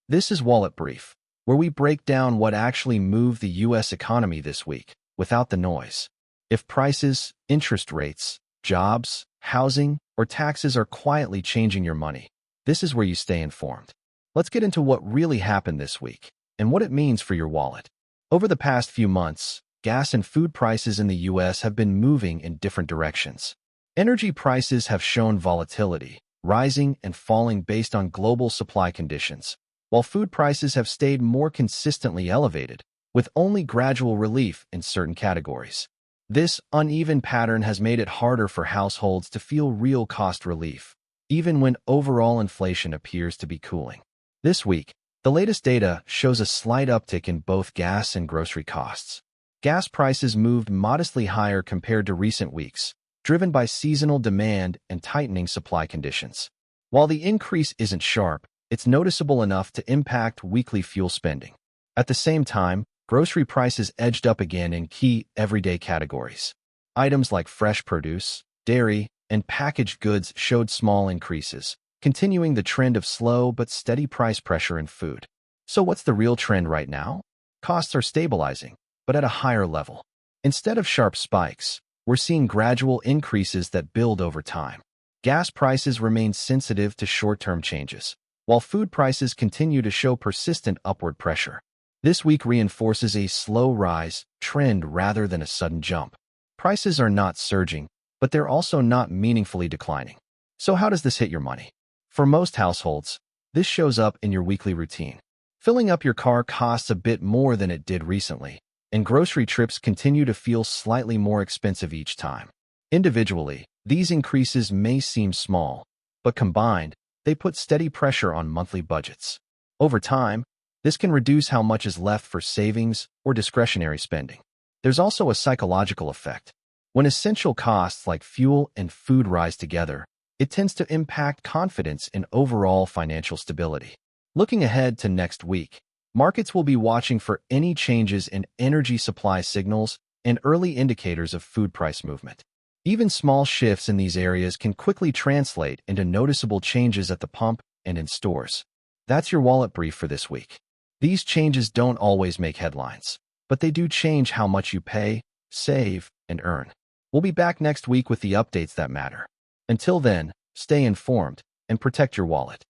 This is Wallet Brief, where we break down what actually moved the U.S. economy this week, without the noise. If prices, interest rates, jobs, housing, or taxes are quietly changing your money, this is where you stay informed. Let's get into what really happened this week, and what it means for your wallet. Over the past few months, gas and food prices in the U.S. have been moving in different directions. Energy prices have shown volatility, rising and falling based on global supply conditions, while food prices have stayed more consistently elevated, with only gradual relief in certain categories. This uneven pattern has made it harder for households to feel real cost relief, even when overall inflation appears to be cooling. This week, the latest data shows a slight uptick in both gas and grocery costs. Gas prices moved modestly higher compared to recent weeks, driven by seasonal demand and tightening supply conditions. While the increase isn't sharp, it's noticeable enough to impact weekly fuel spending. At the same time, grocery prices edged up again in key everyday categories. Items like fresh produce, dairy, and packaged goods showed small increases, continuing the trend of slow but steady price pressure in food. So what's the real trend right now? Costs are stabilizing, but at a higher level. Instead of sharp spikes, we're seeing gradual increases that build over time. Gas prices remain sensitive to short-term changes, while food prices continue to show persistent upward pressure. This week reinforces a slow rise trend rather than a sudden jump. Prices are not surging, but they're also not meaningfully declining. So how does this hit your money? For most households, this shows up in your weekly routine. Filling up your car costs a bit more than it did recently, and grocery trips continue to feel slightly more expensive each time. Individually, these increases may seem small, but combined, they put steady pressure on monthly budgets. Over time, this can reduce how much is left for savings or discretionary spending. There's also a psychological effect. When essential costs like fuel and food rise together, it tends to impact confidence in overall financial stability. Looking ahead to next week, markets will be watching for any changes in energy supply signals and early indicators of food price movement. Even small shifts in these areas can quickly translate into noticeable changes at the pump and in stores. That's your wallet brief for this week. These changes don't always make headlines, but they do change how much you pay, save, and earn. We'll be back next week with the updates that matter. Until then, stay informed and protect your wallet.